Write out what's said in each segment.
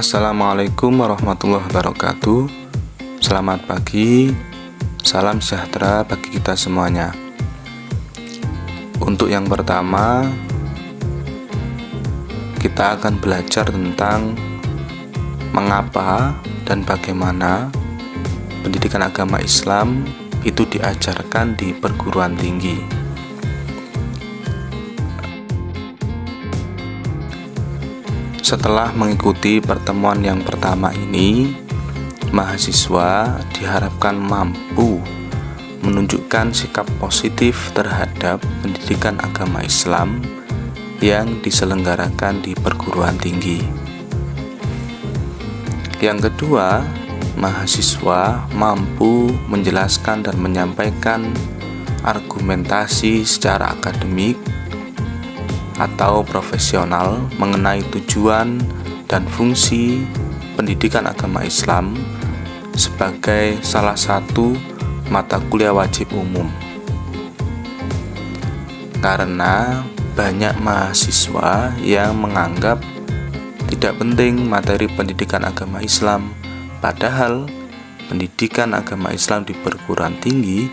Assalamualaikum warahmatullahi wabarakatuh. Selamat pagi, salam sejahtera bagi kita semuanya. Untuk yang pertama, kita akan belajar tentang mengapa dan bagaimana pendidikan agama Islam itu diajarkan di perguruan tinggi. Setelah mengikuti pertemuan yang pertama ini, mahasiswa diharapkan mampu menunjukkan sikap positif terhadap pendidikan agama Islam yang diselenggarakan di perguruan tinggi. Yang kedua, mahasiswa mampu menjelaskan dan menyampaikan argumentasi secara akademik atau profesional mengenai tujuan dan fungsi pendidikan agama Islam sebagai salah satu mata kuliah wajib umum. Karena banyak mahasiswa yang menganggap tidak penting materi pendidikan agama Islam, padahal pendidikan agama Islam di perguruan tinggi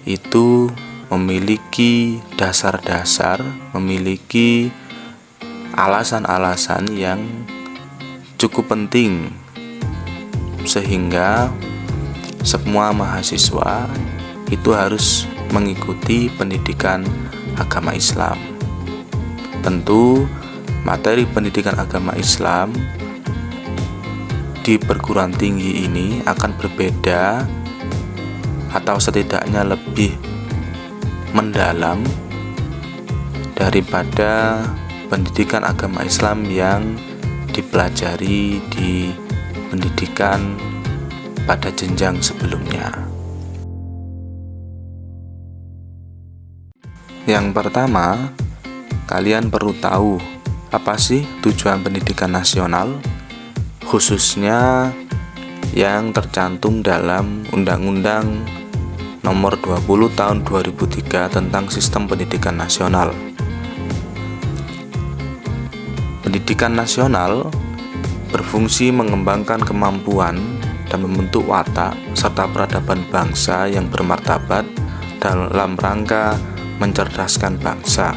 itu memiliki dasar-dasar, memiliki alasan-alasan yang cukup penting, sehingga semua mahasiswa itu harus mengikuti pendidikan agama Islam. Tentu materi pendidikan agama Islam di perguruan tinggi ini akan berbeda atau setidaknya lebih mendalam daripada pendidikan agama Islam yang dipelajari di pendidikan pada jenjang sebelumnya. Yang pertama, kalian perlu tahu apa sih tujuan pendidikan nasional, khususnya yang tercantum dalam Undang-Undang Nomor 20 Tahun 2003 tentang Sistem Pendidikan Nasional. Pendidikan nasional berfungsi mengembangkan kemampuan dan membentuk watak serta peradaban bangsa yang bermartabat dalam rangka mencerdaskan bangsa.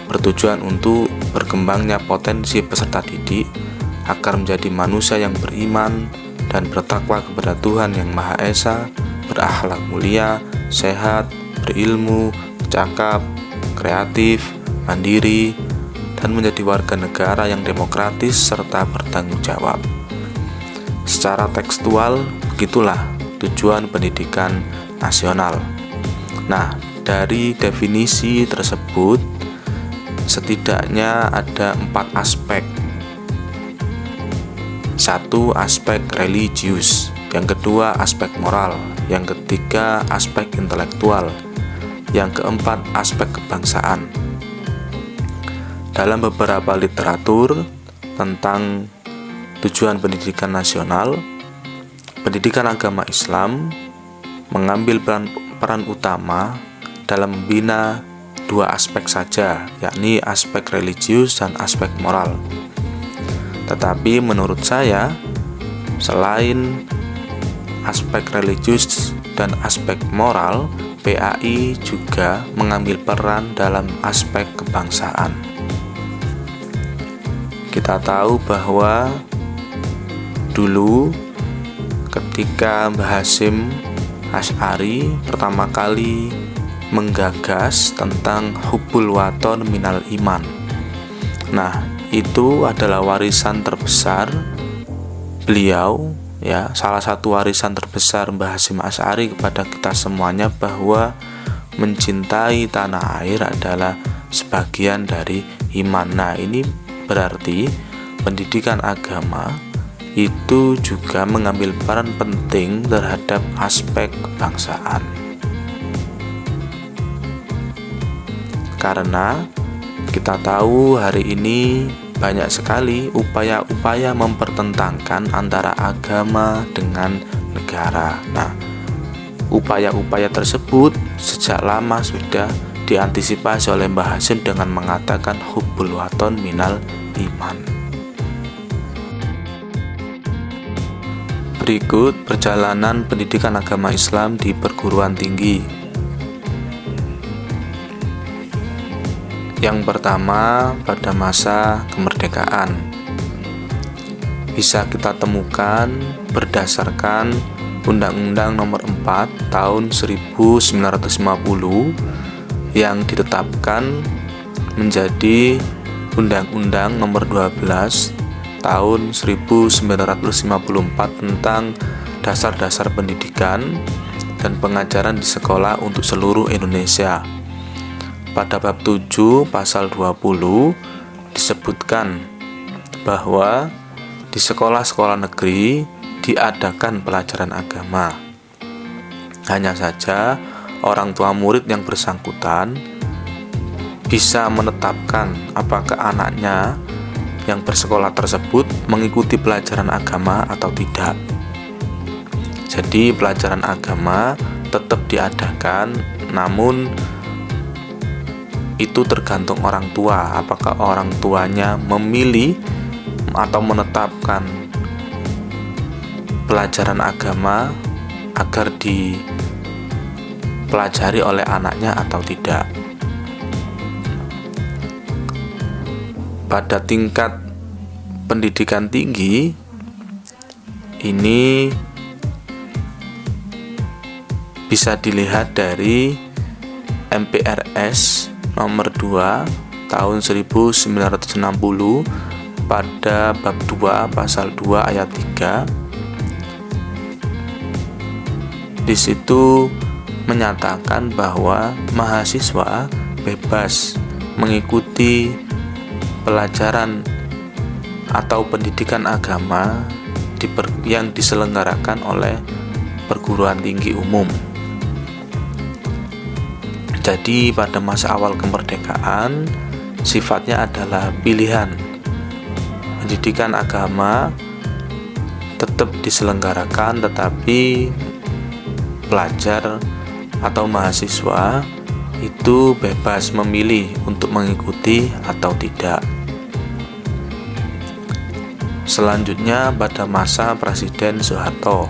Bertujuan untuk berkembangnya potensi peserta didik agar menjadi manusia yang beriman dan bertakwa kepada Tuhan Yang Maha Esa, berakhlak mulia, sehat, berilmu, cakap, kreatif, mandiri, dan menjadi warga negara yang demokratis serta bertanggung jawab. Secara tekstual, begitulah tujuan pendidikan nasional. Nah, dari definisi tersebut, setidaknya ada 4 aspek. 1. Aspek religius. Yang kedua, aspek moral. Yang ketiga, aspek intelektual. Yang keempat, aspek kebangsaan. Dalam beberapa literatur tentang tujuan pendidikan nasional, pendidikan agama Islam mengambil peran utama dalam membina 2 aspek saja, yakni aspek religius dan aspek moral. Tetapi menurut saya, selain aspek religius dan aspek moral, PAI juga mengambil peran dalam aspek kebangsaan. Kita tahu bahwa dulu ketika Mbah Hasyim Asy'ari pertama kali menggagas tentang hubbul waton minal iman. Nah, itu adalah warisan terbesar beliau, ya, salah satu warisan terbesar Mbah Hasyim Asy'ari kepada kita semuanya, bahwa mencintai tanah air adalah sebagian dari iman. Nah, ini berarti pendidikan agama itu juga mengambil peran penting terhadap aspek kebangsaan. Karena kita tahu hari ini banyak sekali upaya-upaya mempertentangkan antara agama dengan negara. Nah, upaya-upaya tersebut sejak lama sudah diantisipasi oleh Mbah Hasyim dengan mengatakan hubbul waton minal iman. Berikut perjalanan pendidikan agama Islam di perguruan tinggi. Yang pertama, pada masa kemerdekaan. Bisa kita temukan berdasarkan Undang-Undang Nomor 4 Tahun 1950 yang ditetapkan menjadi Undang-Undang Nomor 12 Tahun 1954 tentang dasar-dasar pendidikan dan pengajaran di sekolah untuk seluruh Indonesia. Pada bab 7 pasal 20 disebutkan bahwa di sekolah-sekolah negeri diadakan pelajaran agama. Hanya saja orang tua murid yang bersangkutan bisa menetapkan apakah anaknya yang bersekolah tersebut mengikuti pelajaran agama atau tidak. Jadi pelajaran agama tetap diadakan, namun itu tergantung orang tua, apakah orang tuanya memilih atau menetapkan pelajaran agama agar dipelajari oleh anaknya atau tidak. Pada tingkat pendidikan tinggi ini bisa dilihat dari MPRS nomor 2 tahun 1960 pada bab 2 pasal 2 ayat 3. Di situ menyatakan bahwa mahasiswa bebas mengikuti pelajaran atau pendidikan agama yang diselenggarakan oleh perguruan tinggi umum. Jadi pada masa awal kemerdekaan sifatnya adalah pilihan. Pendidikan agama tetap diselenggarakan, tetapi pelajar atau mahasiswa itu bebas memilih untuk mengikuti atau tidak. Selanjutnya pada masa Presiden Soeharto.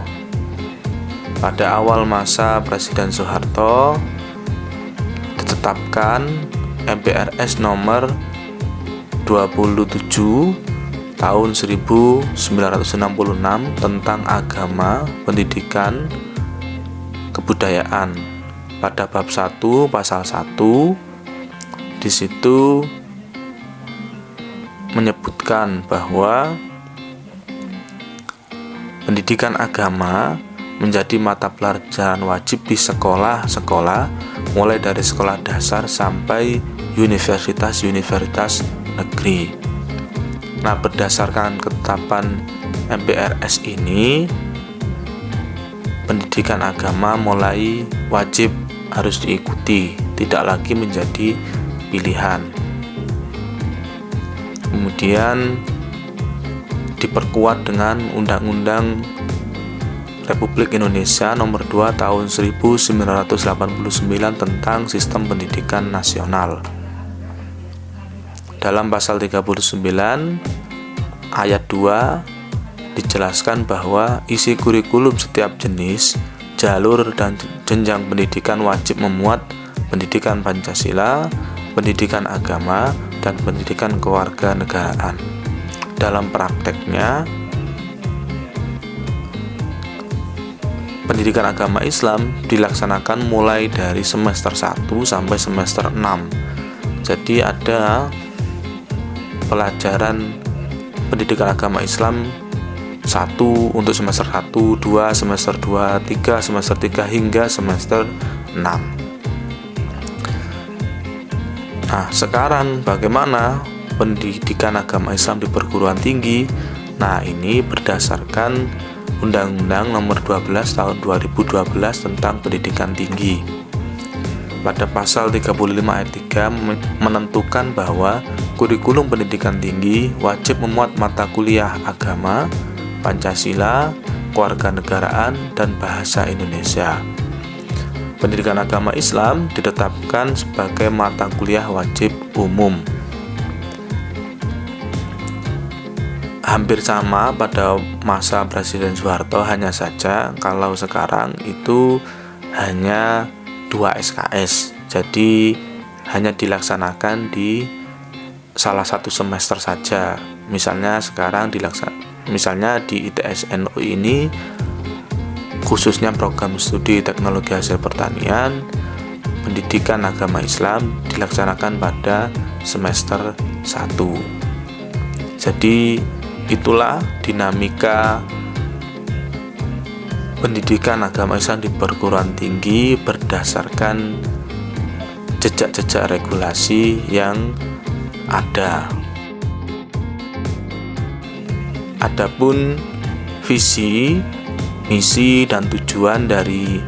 Pada awal masa Presiden Soeharto ditetapkan MPRS nomor 27 tahun 1966 tentang agama, pendidikan, kebudayaan. Pada bab 1 pasal 1 di situ menyebutkan bahwa pendidikan agama menjadi mata pelajaran wajib di sekolah-sekolah mulai dari sekolah dasar sampai universitas-universitas negeri. Nah, berdasarkan ketetapan MPRS ini, pendidikan agama mulai wajib harus diikuti, tidak lagi menjadi pilihan. Kemudian diperkuat dengan Undang-Undang Republik Indonesia Nomor 2 Tahun 1989 tentang Sistem Pendidikan Nasional. Dalam pasal 39 ayat 2 dijelaskan bahwa isi kurikulum setiap jenis, jalur dan jenjang pendidikan wajib memuat pendidikan Pancasila, pendidikan agama, dan pendidikan kewarganegaraan. Dalam prakteknya, pendidikan agama Islam dilaksanakan mulai dari semester 1 sampai semester 6. Jadi ada pelajaran pendidikan agama Islam 1 untuk semester 1, 2 semester 2, 3 semester 3 hingga semester 6. Nah, sekarang bagaimana pendidikan agama Islam di perguruan tinggi? Nah, ini berdasarkan Undang-Undang Nomor 12 Tahun 2012 tentang Pendidikan Tinggi. Pada pasal 35 ayat 3 menentukan bahwa kurikulum pendidikan tinggi wajib memuat mata kuliah agama, Pancasila, kewarganegaraan, dan bahasa Indonesia. Pendidikan agama Islam ditetapkan sebagai mata kuliah wajib umum. hampir sama pada masa Presiden Soeharto, hanya saja kalau sekarang itu hanya 2 SKS, jadi hanya dilaksanakan di salah satu semester saja. Misalnya sekarang misalnya di ITS NU ini khususnya program studi teknologi hasil pertanian, pendidikan agama Islam dilaksanakan pada semester 1. Jadi itulah dinamika pendidikan agama Islam di perguruan tinggi berdasarkan jejak-jejak regulasi yang ada. Adapun visi, misi, dan tujuan dari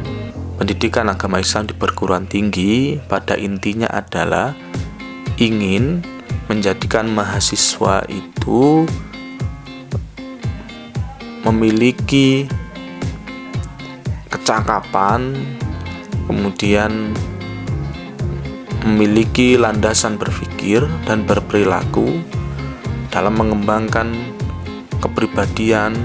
pendidikan agama Islam di perguruan tinggi pada intinya adalah ingin menjadikan mahasiswa itu memiliki kecakapan, kemudian memiliki landasan berpikir dan berperilaku dalam mengembangkan kepribadian,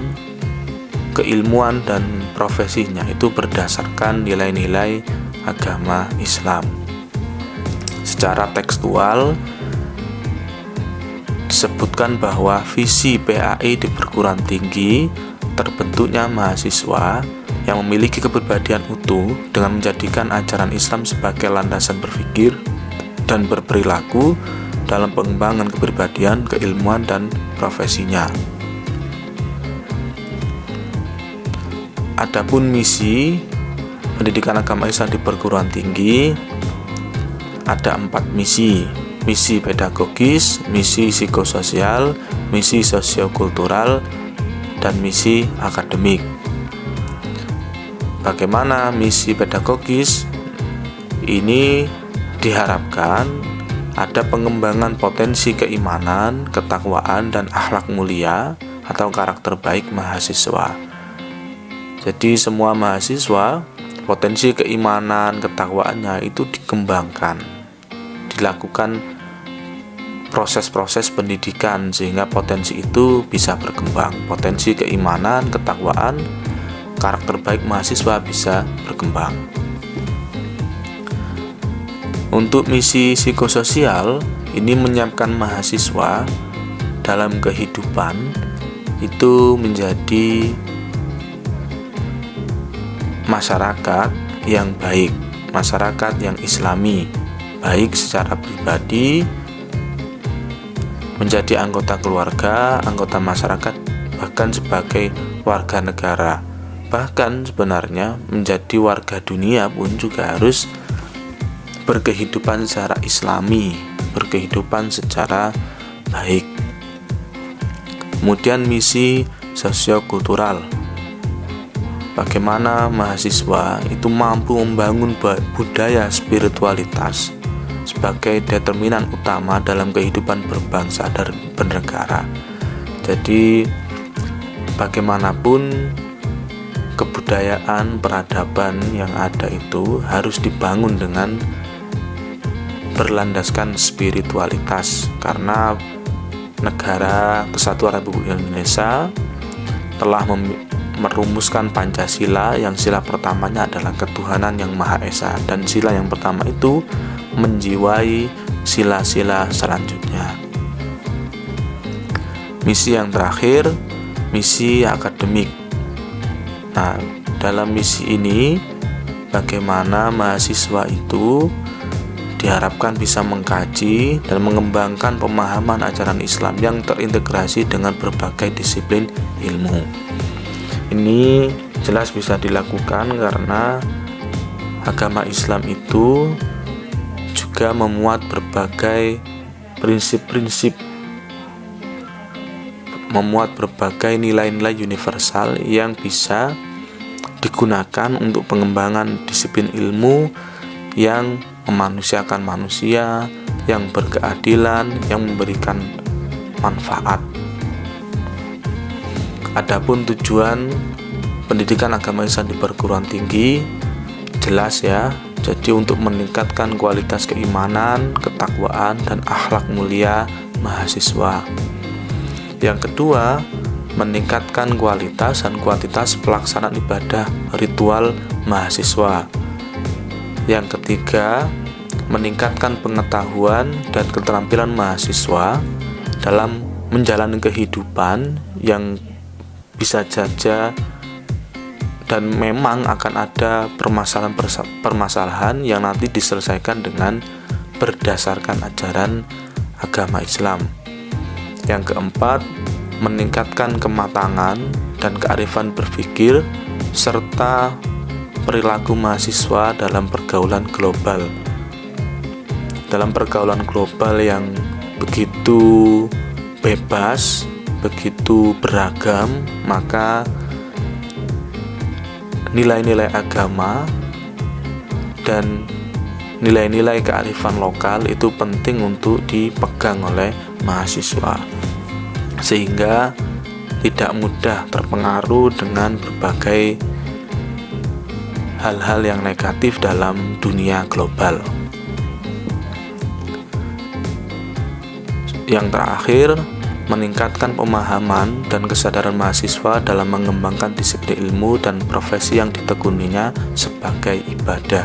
keilmuan, dan profesinya itu berdasarkan nilai-nilai agama Islam. Secara tekstual disebutkan bahwa visi PAI di perguruan tinggi terbentuknya mahasiswa yang memiliki kepribadian utuh dengan menjadikan ajaran Islam sebagai landasan berpikir dan berperilaku dalam pengembangan kepribadian, keilmuan, dan profesinya. Adapun misi pendidikan agama Islam di perguruan tinggi ada 4 misi. Misi pedagogis, misi psikososial, misi sosiokultural, dan misi akademik. Bagaimana misi pedagogis? Ini diharapkan ada pengembangan potensi keimanan, ketakwaan, dan akhlak mulia atau karakter baik mahasiswa. Jadi semua mahasiswa potensi keimanan, ketakwaannya itu dikembangkan, dilakukan proses-proses pendidikan sehingga potensi itu bisa berkembang. Potensi keimanan, ketakwaan, karakter baik mahasiswa bisa berkembang. Untuk misi psikososial ini menyiapkan mahasiswa dalam kehidupan itu menjadi masyarakat yang baik, masyarakat yang islami, baik secara pribadi, menjadi anggota keluarga, anggota masyarakat, bahkan sebagai warga negara. Bahkan sebenarnya menjadi warga dunia pun juga harus berkehidupan secara islami, berkehidupan secara baik. Kemudian misi sosiokultural. Bagaimana mahasiswa itu mampu membangun budaya spiritualitas sebagai determinan utama dalam kehidupan berbangsa dan bernegara. Jadi bagaimanapun kebudayaan, peradaban yang ada itu harus dibangun dengan berlandaskan spiritualitas, karena negara Kesatuan Republik Indonesia telah merumuskan Pancasila yang sila pertamanya adalah ketuhanan yang Maha Esa, dan sila yang pertama itu menjiwai sila-sila selanjutnya. Misi yang terakhir, misi akademik. Nah, dalam misi ini bagaimana mahasiswa itu diharapkan bisa mengkaji dan mengembangkan pemahaman ajaran Islam yang terintegrasi dengan berbagai disiplin ilmu. Ini jelas bisa dilakukan karena agama Islam itu juga memuat berbagai prinsip-prinsip, memuat berbagai nilai-nilai universal yang bisa digunakan untuk pengembangan disiplin ilmu yang memanusiakan manusia, yang berkeadilan, yang memberikan manfaat. Adapun tujuan pendidikan agama Islam di perguruan tinggi jelas ya, jadi untuk meningkatkan kualitas keimanan, ketakwaan, dan akhlak mulia mahasiswa. Yang kedua, meningkatkan kualitas dan kuantitas pelaksanaan ibadah ritual mahasiswa. Yang ketiga, meningkatkan pengetahuan dan keterampilan mahasiswa dalam menjalani kehidupan yang bisa saja dan memang akan ada permasalahan yang nanti diselesaikan dengan berdasarkan ajaran agama Islam. Yang keempat, meningkatkan kematangan dan kearifan berpikir serta perilaku mahasiswa dalam pergaulan global. Dalam pergaulan global yang begitu bebas, begitu beragam, maka nilai-nilai agama dan nilai-nilai kearifan lokal itu penting untuk dipegang oleh mahasiswa, sehingga tidak mudah terpengaruh dengan berbagai hal-hal yang negatif dalam dunia global. Yang terakhir, meningkatkan pemahaman dan kesadaran mahasiswa dalam mengembangkan disiplin ilmu dan profesi yang ditekuninya sebagai ibadah.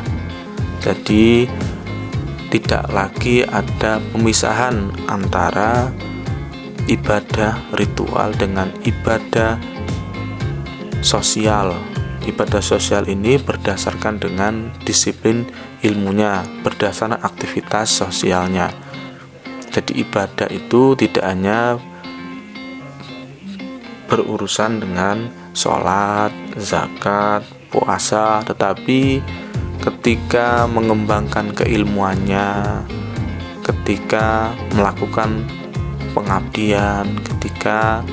Jadi tidak lagi ada pemisahan antara ibadah ritual dengan ibadah sosial. Ibadah sosial ini berdasarkan dengan disiplin ilmunya, berdasarkan aktivitas sosialnya. Jadi ibadah itu tidak hanya berurusan dengan sholat, zakat, puasa, tetapi ketika mengembangkan keilmuannya, ketika melakukan pengabdian, ketika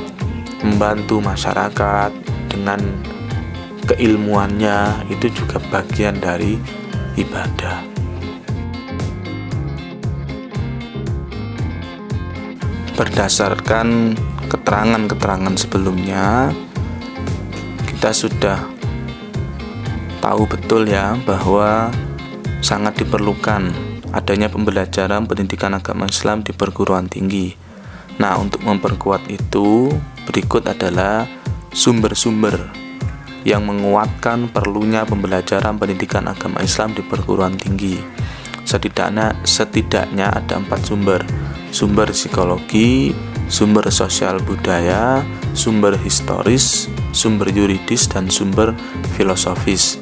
membantu masyarakat dengan keilmuannya, itu juga bagian dari ibadah. Berdasarkan keterangan-keterangan sebelumnya, kita sudah tahu betul ya bahwa sangat diperlukan adanya pembelajaran pendidikan agama Islam di perguruan tinggi. Nah, untuk memperkuat itu, berikut adalah sumber-sumber yang menguatkan perlunya pembelajaran pendidikan agama Islam di perguruan tinggi. Setidaknya ada 4 sumber. Sumber psikologi, sumber sosial budaya, sumber historis, sumber yuridis, dan sumber filosofis.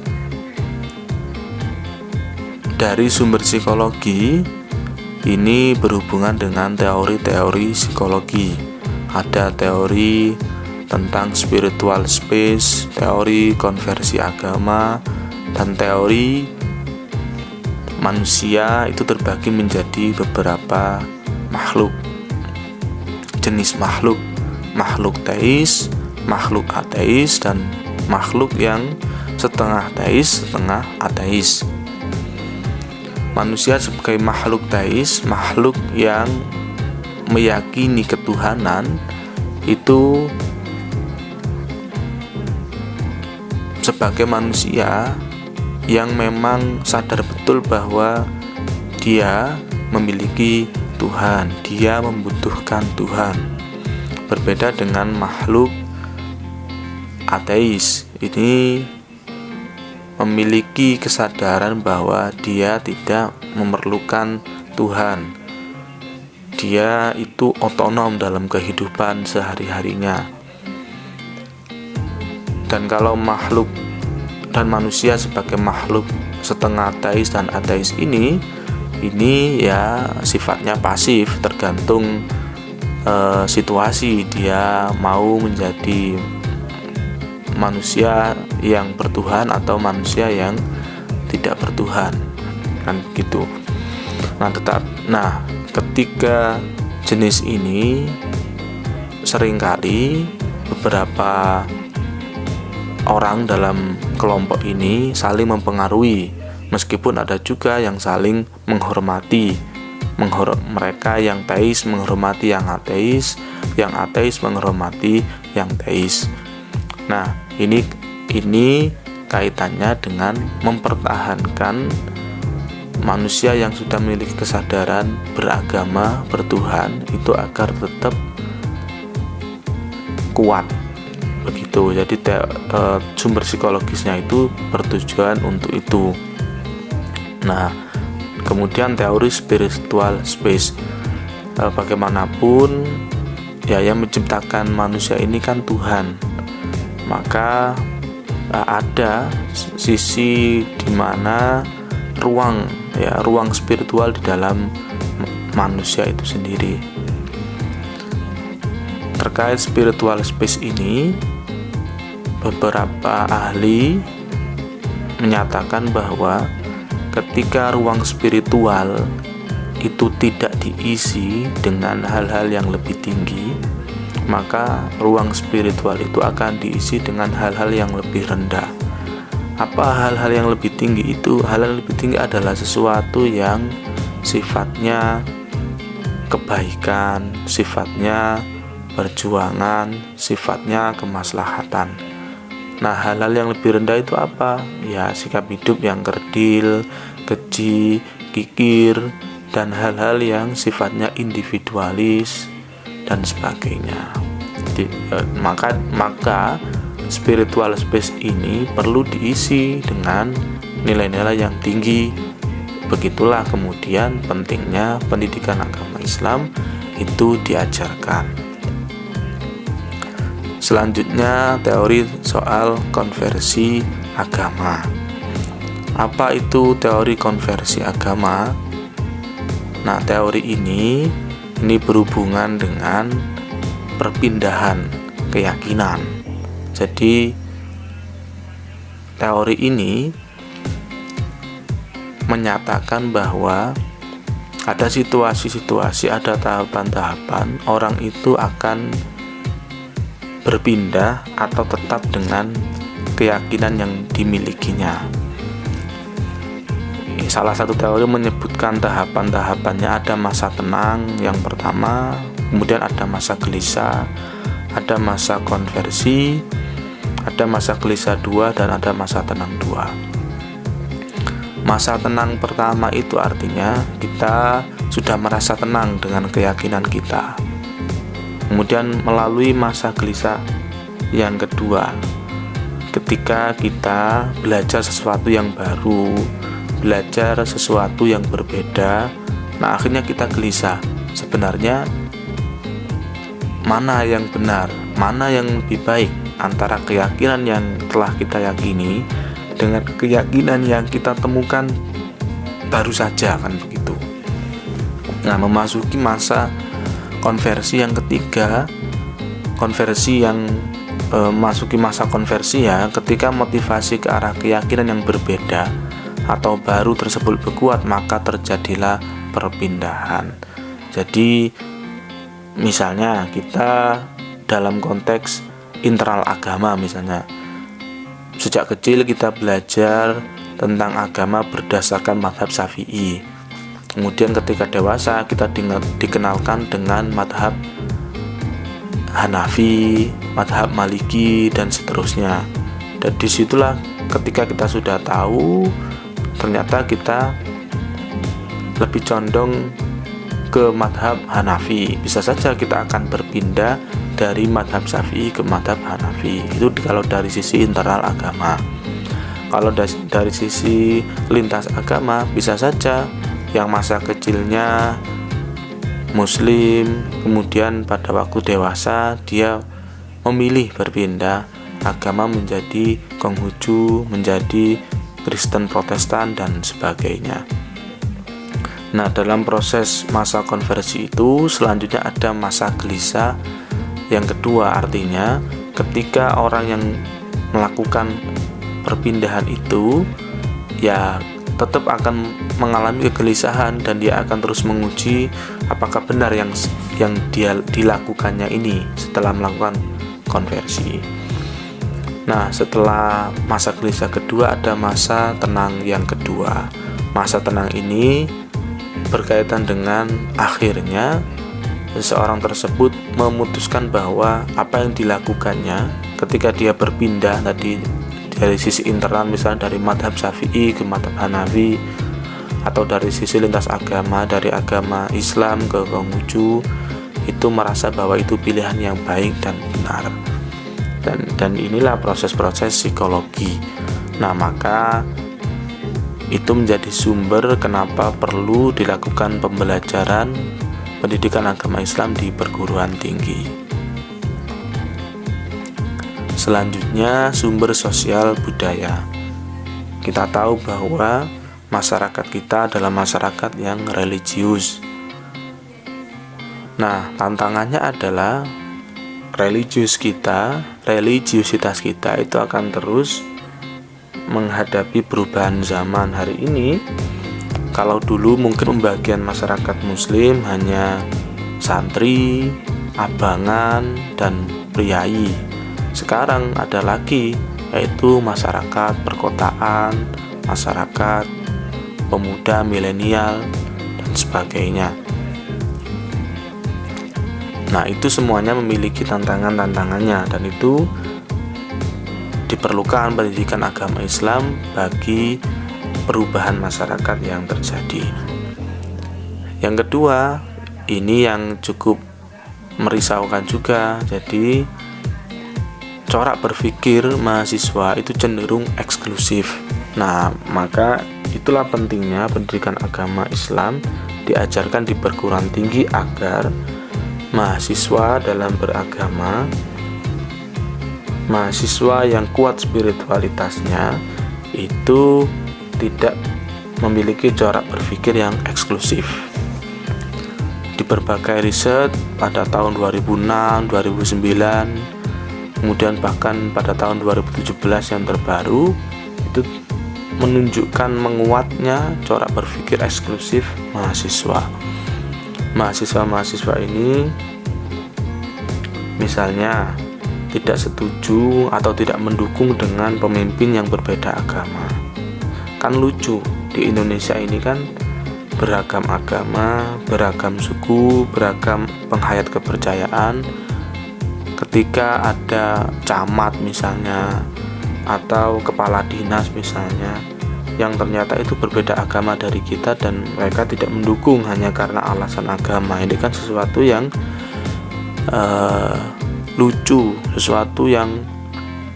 Dari sumber psikologi, ini berhubungan dengan teori-teori psikologi. Ada teori tentang spiritual space, teori konversi agama, dan teori manusia itu terbagi menjadi beberapa makhluk, jenis makhluk teis, makhluk ateis, dan makhluk yang setengah teis, setengah ateis. Manusia sebagai makhluk teis, makhluk yang meyakini ketuhanan, itu sebagai manusia yang memang sadar betul bahwa dia memiliki Tuhan, dia membutuhkan Tuhan. Berbeda dengan makhluk ateis, ini memiliki kesadaran bahwa dia tidak memerlukan Tuhan. Dia itu otonom dalam kehidupan sehari-harinya. Dan kalau makhluk dan manusia sebagai makhluk setengah ateis dan ateis ini ya sifatnya pasif, tergantung situasi. Dia mau menjadi manusia yang bertuhan atau manusia yang tidak bertuhan, kan gitu. Nah, ketiga jenis ini seringkali beberapa orang dalam kelompok ini saling mempengaruhi, meskipun ada juga yang saling menghormati. Mereka yang teis menghormati yang ateis menghormati yang teis. Nah, ini kaitannya dengan mempertahankan manusia yang sudah memiliki kesadaran beragama, bertuhan, itu agar tetap kuat begitu. Jadi sumber psikologisnya itu bertujuan untuk itu. Nah, kemudian teori spiritual space, bagaimanapun ya yang menciptakan manusia ini kan Tuhan, maka ada sisi di mana ruang spiritual di dalam manusia itu sendiri. Terkait spiritual space ini, beberapa ahli menyatakan bahwa ketika ruang spiritual itu tidak diisi dengan hal-hal yang lebih tinggi, maka ruang spiritual itu akan diisi dengan hal-hal yang lebih rendah. Apa hal-hal yang lebih tinggi itu? Hal-hal yang lebih tinggi adalah sesuatu yang sifatnya kebaikan, sifatnya perjuangan, sifatnya kemaslahatan. Nah, hal-hal yang lebih rendah itu apa? Ya, sikap hidup yang kerdil, keji, kikir, dan hal-hal yang sifatnya individualis dan sebagainya. Maka spiritual space ini perlu diisi dengan nilai-nilai yang tinggi. Begitulah kemudian pentingnya pendidikan agama Islam itu diajarkan. Selanjutnya, teori soal konversi agama. Apa itu teori konversi agama? Nah, teori ini berhubungan dengan perpindahan keyakinan. Jadi, teori ini menyatakan bahwa ada situasi-situasi, ada tahapan-tahapan orang itu akan berpindah atau tetap dengan keyakinan yang dimilikinya. Salah satu teori menyebutkan tahapan-tahapannya, ada masa tenang yang pertama, kemudian ada masa gelisah, ada masa konversi, ada masa gelisah 2, dan ada masa tenang 2. Masa tenang pertama itu artinya kita sudah merasa tenang dengan keyakinan kita. Kemudian melalui masa gelisah yang kedua, ketika kita belajar sesuatu yang baru, belajar sesuatu yang berbeda, nah akhirnya kita gelisah. Sebenarnya mana yang benar, mana yang lebih baik antara keyakinan yang telah kita yakini dengan keyakinan yang kita temukan baru saja, kan begitu. Nah, memasuki masa konversi yang ketiga, masuki masa konversi ya, ketika motivasi ke arah keyakinan yang berbeda atau baru tersebut berkuat, maka terjadilah perpindahan. Jadi misalnya kita dalam konteks internal agama, misalnya sejak kecil kita belajar tentang agama berdasarkan mazhab Syafi'i. Kemudian ketika dewasa kita dikenalkan dengan mazhab Hanafi, mazhab Maliki, dan seterusnya. Dan disitulah ketika kita sudah tahu, ternyata kita lebih condong ke mazhab Hanafi. Bisa saja kita akan berpindah dari mazhab Syafi'i ke mazhab Hanafi. Itu kalau dari sisi internal agama. Kalau dari sisi lintas agama, bisa saja yang masa kecilnya Muslim, kemudian pada waktu dewasa dia memilih berpindah agama menjadi Konghucu, menjadi Kristen Protestan, dan sebagainya. Nah, dalam proses masa konversi itu selanjutnya ada masa gelisah yang kedua, artinya ketika orang yang melakukan perpindahan itu ya tetap akan mengalami kegelisahan, dan dia akan terus menguji apakah benar yang dia dilakukannya ini setelah melakukan konversi. Nah, setelah masa gelisah kedua ada masa tenang yang kedua. Masa tenang ini berkaitan dengan akhirnya seseorang tersebut memutuskan bahwa apa yang dilakukannya ketika dia berpindah tadi dari sisi internal, misalnya dari mazhab Syafi'i ke mazhab Hanafi, atau dari sisi lintas agama dari agama Islam ke Konghucu, itu merasa bahwa itu pilihan yang baik dan benar. dan inilah proses-proses psikologi. Nah, maka itu menjadi sumber kenapa perlu dilakukan pembelajaran pendidikan agama Islam di perguruan tinggi. Selanjutnya, sumber sosial budaya. Kita tahu bahwa masyarakat kita adalah masyarakat yang religius. Nah, tantangannya adalah religiusitas kita itu akan terus menghadapi perubahan zaman. Hari ini, kalau dulu mungkin pembagian masyarakat muslim hanya santri, abangan, dan priai. Sekarang ada lagi, yaitu masyarakat perkotaan, masyarakat pemuda milenial, dan sebagainya. Nah, itu semuanya memiliki tantangannya, dan itu diperlukan pendidikan agama Islam bagi perubahan masyarakat yang terjadi. Yang kedua, ini yang cukup merisaukan juga. Jadi, corak berpikir mahasiswa itu cenderung eksklusif. Nah, maka itulah pentingnya pendidikan agama Islam diajarkan di perguruan tinggi agar mahasiswa dalam beragama, mahasiswa yang kuat spiritualitasnya itu tidak memiliki corak berpikir yang eksklusif. Di berbagai riset pada tahun 2006, 2009, kemudian bahkan pada tahun 2017 yang terbaru, itu menunjukkan menguatnya corak berpikir eksklusif mahasiswa. Mahasiswa-mahasiswa ini misalnya tidak setuju atau tidak mendukung dengan pemimpin yang berbeda agama. Kan lucu, di Indonesia ini kan beragam agama, beragam suku, beragam penghayat kepercayaan. Ketika ada camat misalnya, atau kepala dinas misalnya, yang ternyata itu berbeda agama dari kita dan mereka tidak mendukung hanya karena alasan agama. Ini kan sesuatu yang lucu, sesuatu yang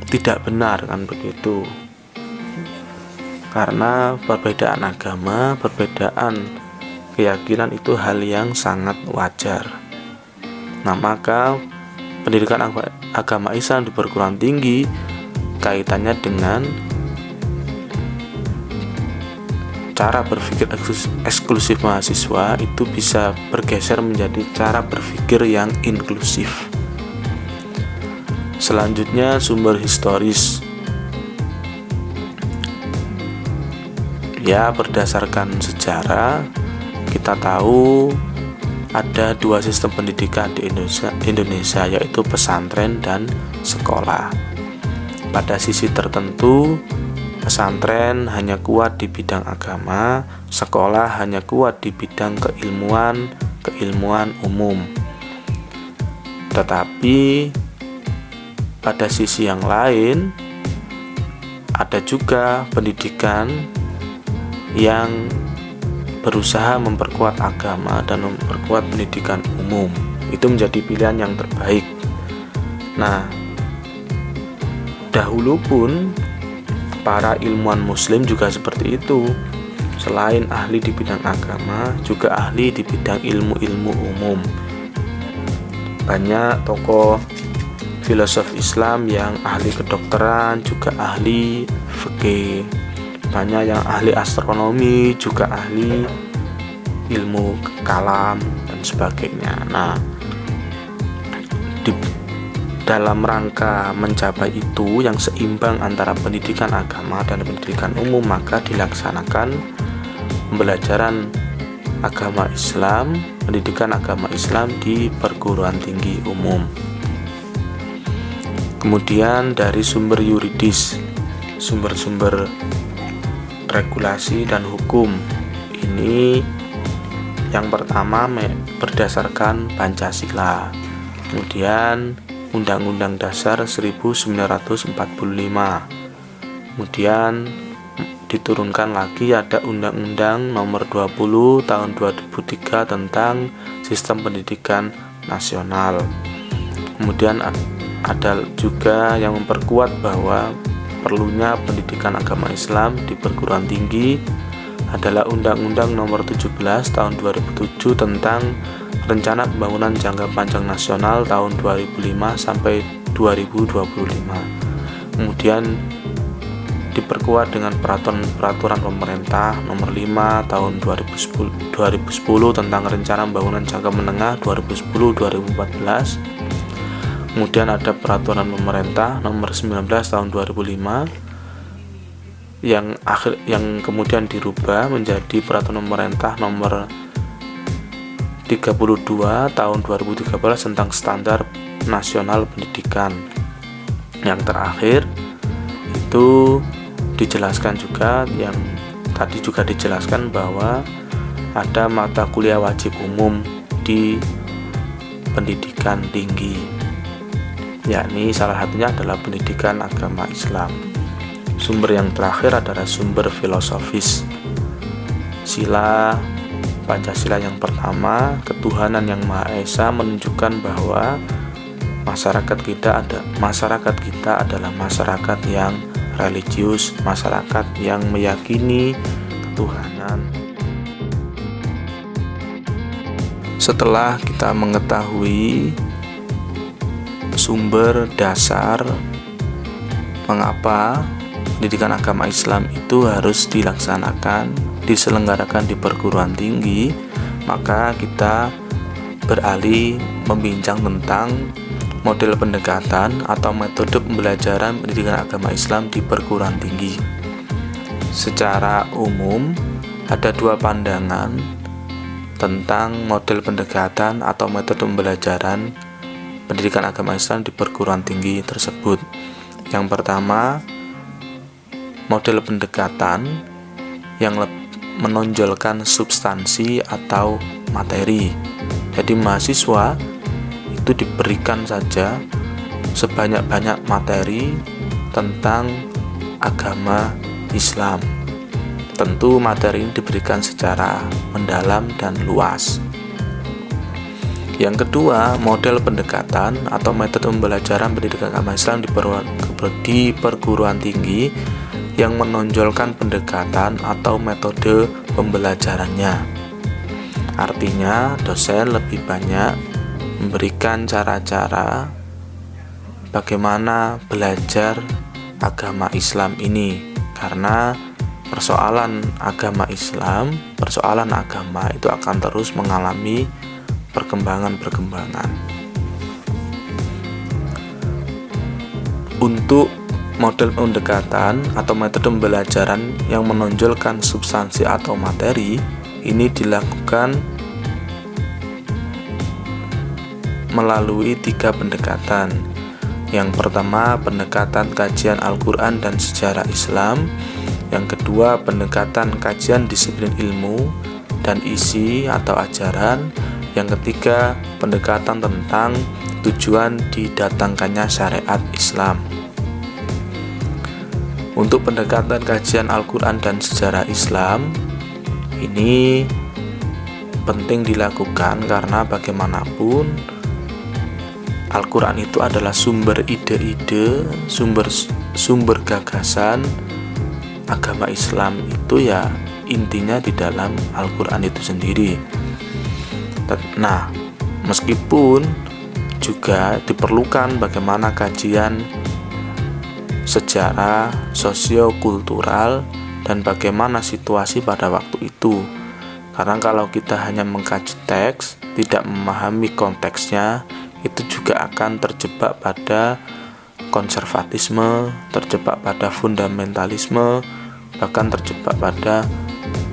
tidak benar, kan begitu. Karena perbedaan agama, perbedaan keyakinan itu hal yang sangat wajar. Nah, maka pendidikan agama Islam di perguruan tinggi kaitannya dengan cara berpikir eksklusif mahasiswa itu bisa bergeser menjadi cara berpikir yang inklusif. Selanjutnya, sumber historis. Ya, berdasarkan sejarah, kita tahu ada dua sistem pendidikan di Indonesia, yaitu pesantren dan sekolah. Pada sisi tertentu, pesantren hanya kuat di bidang agama, sekolah hanya kuat di bidang keilmuan umum. Tetapi pada sisi yang lain, ada juga pendidikan yang berusaha memperkuat agama dan memperkuat pendidikan umum. Itu menjadi pilihan yang terbaik. Nah, dahulu pun para ilmuwan muslim juga seperti itu. Selain ahli di bidang agama, juga ahli di bidang ilmu-ilmu umum. Banyak tokoh filosof Islam yang ahli kedokteran, juga ahli fikih. Banyak yang ahli astronomi, juga ahli ilmu kalam dan sebagainya. Nah, dalam rangka mencapai itu yang seimbang antara pendidikan agama dan pendidikan umum, maka dilaksanakan pembelajaran agama Islam, pendidikan agama Islam di perguruan tinggi umum. Kemudian dari sumber yuridis, sumber-sumber regulasi dan hukum. Ini yang pertama berdasarkan Pancasila. Kemudian Undang-Undang Dasar 1945. Kemudian diturunkan lagi ada Undang-Undang Nomor 20 Tahun 2003 tentang Sistem Pendidikan Nasional. Kemudian ada juga yang memperkuat bahwa perlunya pendidikan agama Islam di perguruan tinggi adalah Undang-Undang Nomor 17 Tahun 2007 tentang Rencana Pembangunan Jangka Panjang Nasional tahun 2005 sampai 2025. Kemudian diperkuat dengan peraturan pemerintah Nomor 5 Tahun 2010 tentang Rencana Pembangunan Jangka Menengah 2010-2014. Kemudian ada peraturan pemerintah Nomor 19 Tahun 2005 yang kemudian dirubah menjadi peraturan pemerintah Nomor 32 Tahun 2013 tentang Standar Nasional Pendidikan. Yang terakhir itu dijelaskan juga, yang tadi juga dijelaskan, bahwa ada mata kuliah wajib umum di pendidikan tinggi, yakni salah satunya adalah pendidikan agama Islam. Sumber yang terakhir adalah sumber filosofis. Sila Pancasila yang pertama, ketuhanan yang Maha Esa, menunjukkan bahwa masyarakat kita adalah masyarakat yang religius, masyarakat yang meyakini ketuhanan. Setelah kita mengetahui sumber dasar mengapa pendidikan agama Islam itu harus diselenggarakan di perguruan tinggi, maka kita beralih membincang tentang model pendekatan atau metode pembelajaran pendidikan agama Islam di perguruan tinggi. Secara umum, ada dua pandangan tentang model pendekatan atau metode pembelajaran pendidikan agama Islam di perguruan tinggi tersebut. Yang pertama, model pendekatan yang menonjolkan substansi atau materi. Jadi mahasiswa itu diberikan saja sebanyak-banyak materi tentang agama Islam. Tentu materi ini diberikan secara mendalam dan luas. Yang kedua, model pendekatan atau metode pembelajaran pendidikan agama Islam di perguruan tinggi yang menonjolkan pendekatan atau metode pembelajarannya. Artinya, dosen lebih banyak memberikan cara-cara bagaimana belajar agama Islam ini, karena persoalan agama itu akan terus mengalami perkembangan. Untuk model pendekatan atau metode pembelajaran yang menonjolkan substansi atau materi, ini dilakukan melalui 3 pendekatan. Yang pertama, pendekatan kajian Al-Quran dan sejarah Islam. Yang kedua, pendekatan kajian disiplin ilmu dan isi atau ajaran. Yang ketiga, pendekatan tentang tujuan didatangkannya syariat Islam. Untuk pendekatan kajian Al-Quran dan sejarah Islam, ini penting dilakukan karena bagaimanapun Al-Quran itu adalah sumber ide-ide, sumber gagasan agama Islam itu ya intinya di dalam Al-Quran itu sendiri. Nah, meskipun juga diperlukan bagaimana kajian sejarah, sosio-kultural, dan bagaimana situasi pada waktu itu. Karena kalau kita hanya mengkaji teks, tidak memahami konteksnya, itu juga akan terjebak pada konservatisme, terjebak pada fundamentalisme, bahkan terjebak pada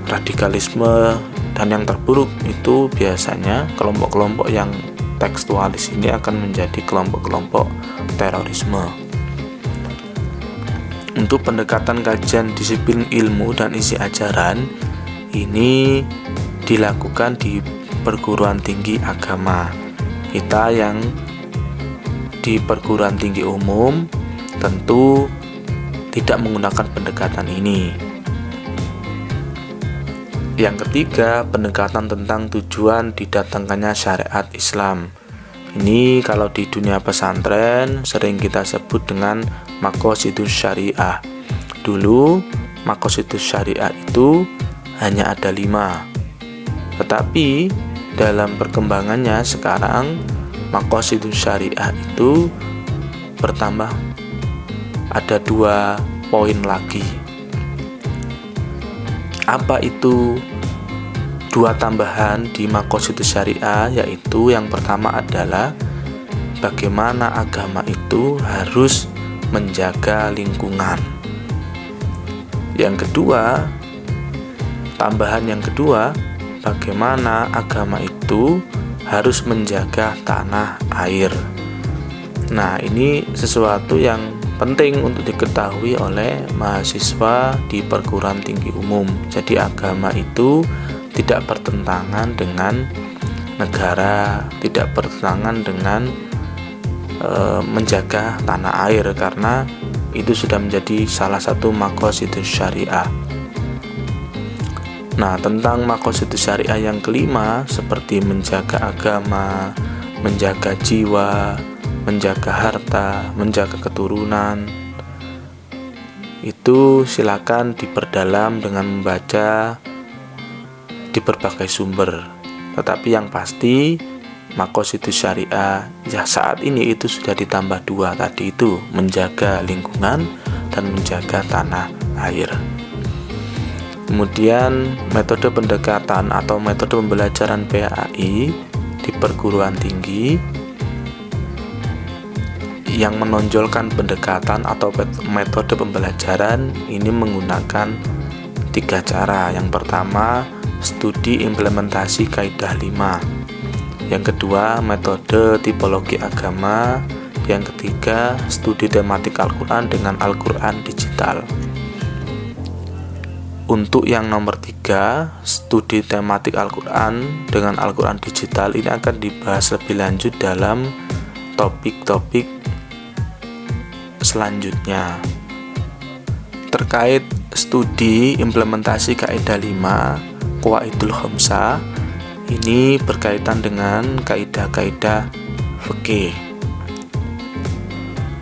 radikalisme, dan yang terburuk itu biasanya kelompok-kelompok yang tekstualis ini akan menjadi kelompok-kelompok terorisme. Untuk pendekatan kajian disiplin ilmu dan isi ajaran, ini dilakukan di perguruan tinggi agama. Kita yang di perguruan tinggi umum tentu tidak menggunakan pendekatan ini. Yang ketiga, pendekatan tentang tujuan didatangkannya syariat Islam. Ini kalau di dunia pesantren sering kita sebut dengan maqasidus syariah. Dulu maqasidus syariah itu hanya ada 5. Tetapi dalam perkembangannya sekarang maqasidus syariah itu bertambah ada 2 poin lagi. Apa itu 2 tambahan di maqasidus syariah? Yaitu yang pertama adalah bagaimana agama itu harus menjaga lingkungan. Yang kedua, tambahan yang kedua, bagaimana agama itu harus menjaga tanah air. Nah, ini sesuatu yang penting untuk diketahui oleh mahasiswa di perguruan tinggi umum. Jadi agama itu tidak bertentangan dengan negara, tidak bertentangan dengan menjaga tanah air, karena itu sudah menjadi salah satu maqasidus syariah. Nah, tentang maqasidus syariah yang kelima seperti menjaga agama, menjaga jiwa, menjaga harta, menjaga keturunan, itu silakan diperdalam dengan membaca di berbagai sumber. Tetapi yang pasti maqasidus syariah ya saat ini itu sudah ditambah 2 tadi, itu menjaga lingkungan dan menjaga tanah air. Kemudian metode pendekatan atau metode pembelajaran PAI di perguruan tinggi yang menonjolkan pendekatan atau metode pembelajaran ini menggunakan 3 cara. Yang pertama, studi implementasi kaidah 5. Yang kedua, metode tipologi agama. Yang ketiga, studi tematik Al-Quran dengan Al-Quran digital. Untuk yang nomor 3, studi tematik Al-Quran dengan Al-Quran digital, ini akan dibahas lebih lanjut dalam topik-topik selanjutnya. Terkait studi implementasi kaidah 5 Qawaidul Khamsah, ini berkaitan dengan kaidah-kaidah fikih.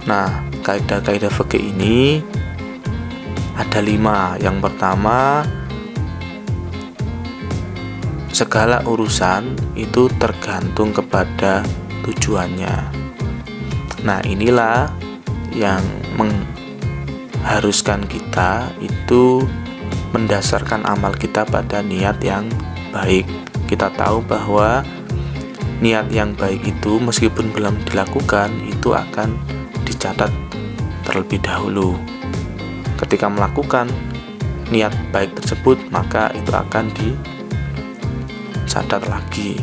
Nah, kaidah-kaidah fikih ini ada 5. Yang pertama, segala urusan itu tergantung kepada tujuannya. Nah, inilah yang mengharuskan kita itu mendasarkan amal kita pada niat yang baik. Kita tahu bahwa niat yang baik itu meskipun belum dilakukan itu akan dicatat terlebih dahulu. Ketika melakukan niat baik tersebut, maka itu akan dicatat lagi.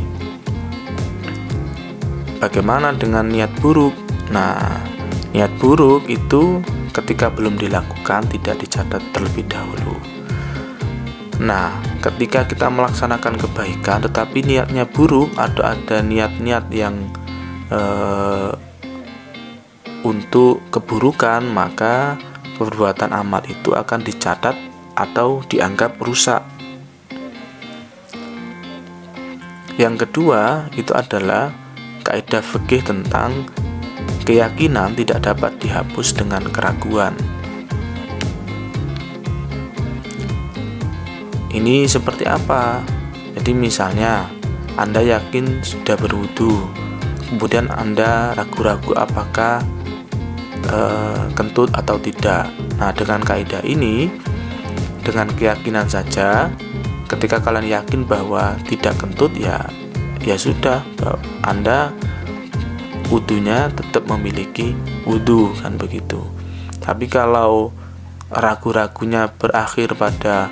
Bagaimana dengan niat buruk? Nah, niat buruk itu ketika belum dilakukan tidak dicatat terlebih dahulu. Nah, ketika kita melaksanakan kebaikan tetapi niatnya buruk atau ada niat-niat yang untuk keburukan, maka perbuatan amal itu akan dicatat atau dianggap rusak. Yang kedua itu adalah kaidah fikih tentang keyakinan tidak dapat dihapus dengan keraguan. Ini seperti apa? Jadi misalnya Anda yakin sudah berwudu, kemudian Anda ragu-ragu apakah kentut atau tidak. Nah, dengan kaidah ini, dengan keyakinan saja, ketika kalian yakin bahwa tidak kentut, ya sudah, Anda wudunya tetap memiliki wudu, kan begitu. Tapi kalau ragu-ragunya berakhir pada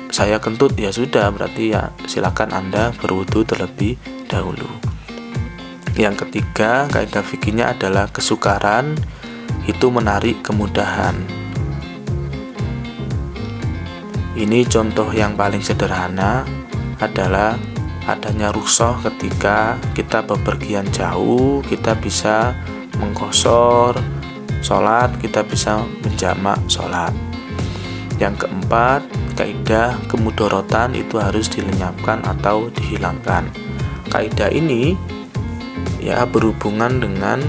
saya kentut, ya sudah, berarti ya silakan Anda berwudu terlebih dahulu. Yang ketiga, kaidah fikihnya adalah kesukaran itu menarik kemudahan. Ini contoh yang paling sederhana adalah adanya rukhsah ketika kita bepergian jauh, kita bisa mengqashar sholat, kita bisa menjamak sholat. Yang keempat, kaidah kemudorotan itu harus dilenyapkan atau dihilangkan. Kaidah ini ya berhubungan dengan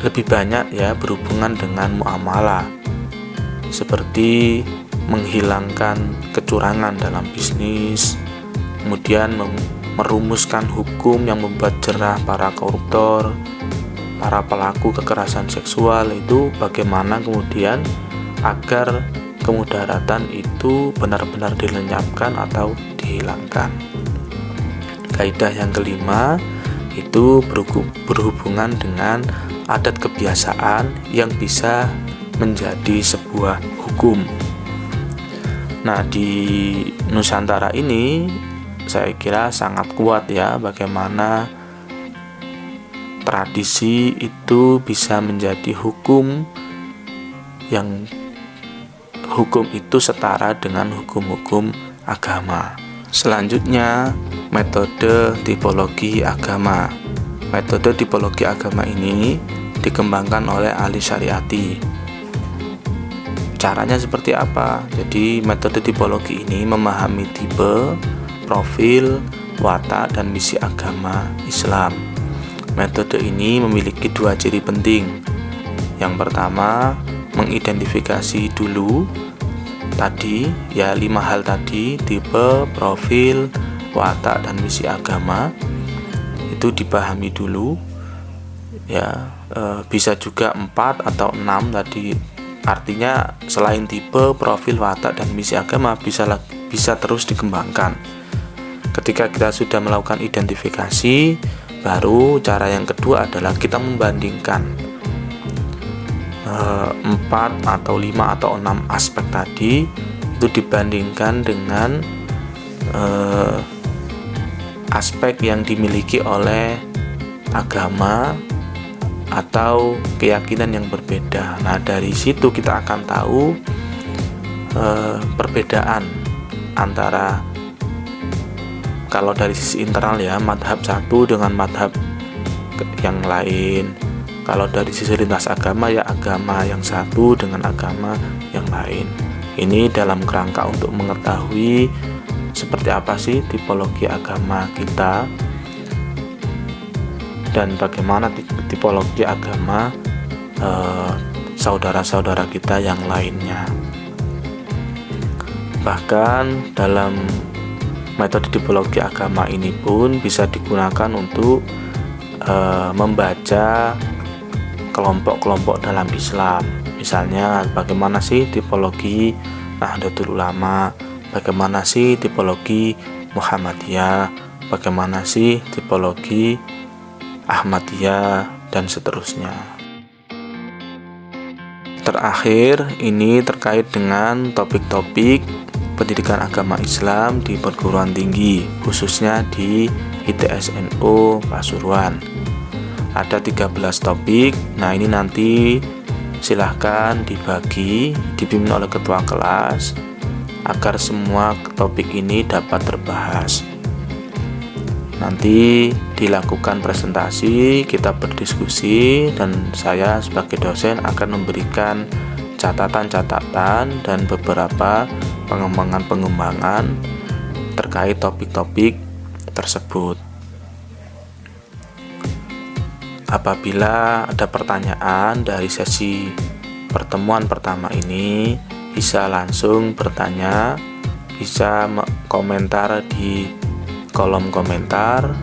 lebih banyak ya berhubungan dengan muamalah, seperti menghilangkan kecurangan dalam bisnis, kemudian merumuskan hukum yang membuat jerah para koruptor, para pelaku kekerasan seksual, itu bagaimana kemudian agar kemudaratan itu benar-benar dilenyapkan atau dihilangkan. Kaidah yang kelima itu berhubungan dengan adat kebiasaan yang bisa menjadi sebuah hukum. Nah, di Nusantara ini saya kira sangat kuat ya bagaimana tradisi itu bisa menjadi hukum, yang hukum itu setara dengan hukum-hukum agama. Selanjutnya, metode tipologi agama. Metode tipologi agama ini dikembangkan oleh ahli syariati. Caranya seperti apa? Jadi metode tipologi ini memahami tipe, profil, watak, dan misi agama Islam. Metode ini memiliki dua ciri penting. Yang pertama, mengidentifikasi dulu tadi ya 5 hal tadi, tipe, profil, watak, dan misi agama, itu dipahami dulu ya. Bisa juga 4 atau 6 tadi, artinya selain tipe, profil, watak, dan misi agama bisa terus dikembangkan. Ketika kita sudah melakukan identifikasi, baru cara yang kedua adalah kita membandingkan 4 atau 5 atau 6 aspek tadi, itu dibandingkan dengan aspek yang dimiliki oleh agama atau keyakinan yang berbeda. Nah, dari situ kita akan tahu perbedaan antara, kalau dari sisi internal ya, madhab satu dengan madhab yang lain. Kalau dari sisi lintas agama ya agama yang satu dengan agama yang lain. Ini dalam kerangka untuk mengetahui seperti apa sih tipologi agama kita dan bagaimana tipologi agama saudara-saudara kita yang lainnya. Bahkan dalam metode tipologi agama ini pun bisa digunakan untuk membaca kelompok-kelompok dalam Islam. Misalnya bagaimana sih tipologi Nahdlatul Ulama, bagaimana sih tipologi Muhammadiyah, bagaimana sih tipologi Ahmadiyah, dan seterusnya. Terakhir, ini terkait dengan topik-topik pendidikan agama Islam di perguruan tinggi, khususnya di ITS-NU Pasuruan. Ada 13 topik. Nah, ini nanti silahkan dibimbing oleh ketua kelas agar semua topik ini dapat terbahas. Nanti dilakukan presentasi, kita berdiskusi, dan saya sebagai dosen akan memberikan catatan-catatan dan beberapa pengembangan terkait topik-topik tersebut. Apabila ada pertanyaan dari sesi pertemuan pertama ini, bisa langsung bertanya, bisa komentar di kolom komentar,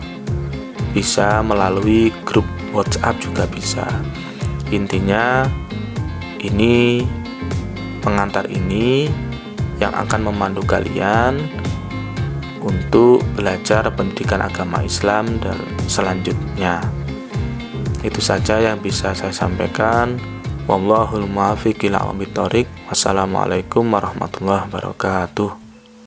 bisa melalui grup WhatsApp juga bisa. Intinya ini pengantar ini yang akan memandu kalian untuk belajar pendidikan agama Islam dan selanjutnya. Itu saja yang bisa saya sampaikan. Wallahul muwaffiq ila aqwamit thoriq. Wassalamualaikum warahmatullahi wabarakatuh.